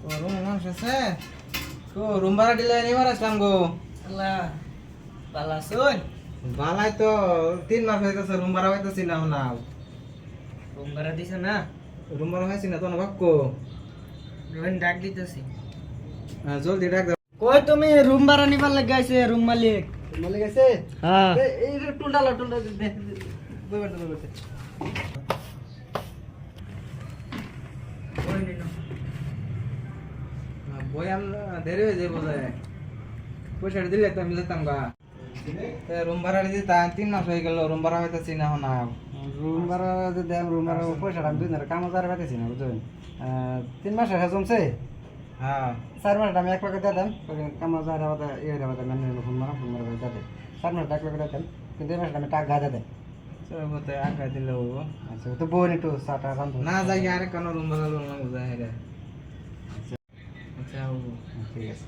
Room মানুষ আছে তো রুম ভাড়া দিলে নিবার আসলাম গো। আল্লাহ বালা শুন বালাই তো 3 মাস হইতেছে রুম ভাড়া হইতেছি না না। রুম ভাড়া দিছে না রুম ভাড়া হয়েছি না তো না বাক্কো। রোহিন ডাক দিতেছি জলদি ডাক দাও। কই তুমি রুম ভাড়া নিবার লাগি আইছে রুম মালিক মালিক আছে হ্যাঁ এই টুলটা দে বইবার বইবার বই দেরি হয়ে যাবো যায় পয়সাটা দিলে তো আমি যেতাম গা। রুম ভাড়া দিতে 3 মাস হয়ে গেল রুম ভাড়া হইতেছি না না। রুম ভাড়া যে দেন রুম ভাড়া পয়সাটা আমি দুই কাম হাজার পাইতেছি না বুঝলেন 3 মাস হয়ে জমছে হ্যাঁ 4 মাসটা আমি 1 লাখ দিয়ে দেন কাম হাজার ইয়ে মানে ফোন মারা দিয়ে দেন 4 মাস 1 লাখ দিয়ে দেন কিন্তু এই মাসটা আমি টাকা গাদা দেন বলতে আঁকা দিলে আচ্ছা তো বোন একটু চাটা রান্ধো না যাই আরে কোনো রুম ভাড়া লোন না বুঝাই রে। আচ্ছা ঠিক আছে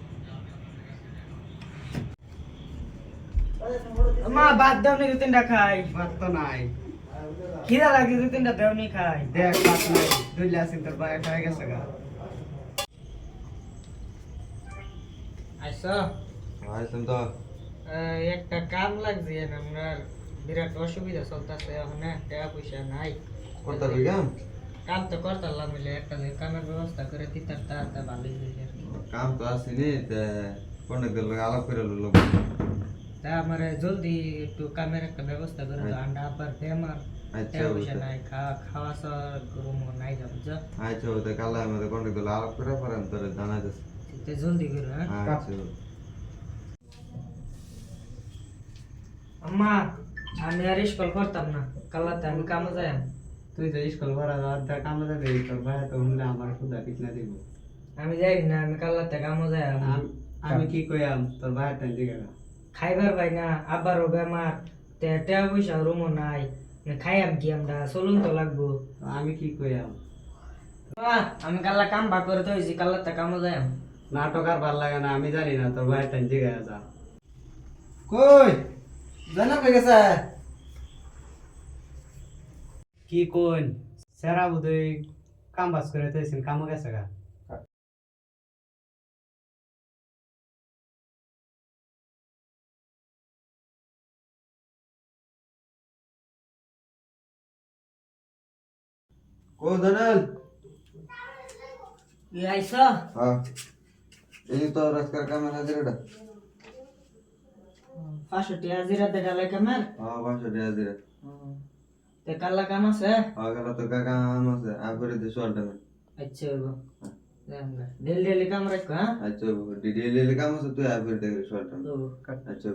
মা বাদ দাও নি 2-3টা খাই ভাত তো নাই খিদা লাগছে 2-3টা দাও নি খাই দেখ ভাত নাই দুই লাসিন তোর বাইরে খাই গেছে গা আইসো আইসম তো একটা কাম লাগছে আমার বিরাট অসুবিধা চলতেছে ওখানে টাকা পয়সা নাই করতে রইলাম কাম তো করতাম মিলে একটা কামের ব্যবস্থা করে দিতাম তা ভালোই হয়ে যায় কাম তো আসেনি তে কোনে দিল আলাপ করে লইল। তা আমার জলদি একটু কামের একটা ব্যবস্থা করে দাও আন্ডা আবার বেমার আচ্ছা টাকা পয়সা নাই খাওয়া রুম নাই যাবো যা আচ্ছা ওতে কালা আমাদের কোনে দিল আলাপ করে পরে আমি তোরে জানাই দিস। তো জলদি করে হ্যাঁ আচ্ছা আম্মা আমি আর স্কুল করতাম না কালাতে আমি কামে যাই তুই তো স্কুল ভাড়া দেওয়ার কাম যাবে তোর ভাই তো হুনলে আমার সুদা ঠিক না দিব আমি যাই না আমি কালাতে কামে যাই আমি কি কইয়াম তোর ভাই টান দিকে খাইবার পাই না আবারও বেমার টাকা পয়সা রুমও নাই খাইয়াম কি আমরা চলুন তো লাগবো আমি কি কইয়াম আমি কাল্লা কাম ভাগ করে তো হয়েছি কাল্লাতে কামে যাই নাটক আর ভাল লাগে না আমি জানি না তোর ভাই টান দিকে যা কই জানা কই গেছে কি কোন সেরা বুধই কাম বাস করে তেছিন কাম গেছে গা কো দনাল আইসা হ্যাঁ এই তো রাজকার কামের হাজিরাটা 500 টাকা হাজিরা দে ডালে কামের হ্যাঁ 500 টাকা হাজিরা তে কাল্লা কাম আছে আগলা তো কাম আছে আবরে দে সোয়ালটা আচ্ছা ডেলি ডেলি কাম রাখো হ্যাঁ আচ্ছা ডেলি কাম আছে তুই আবরে দে সোয়ালটা ও আচ্ছা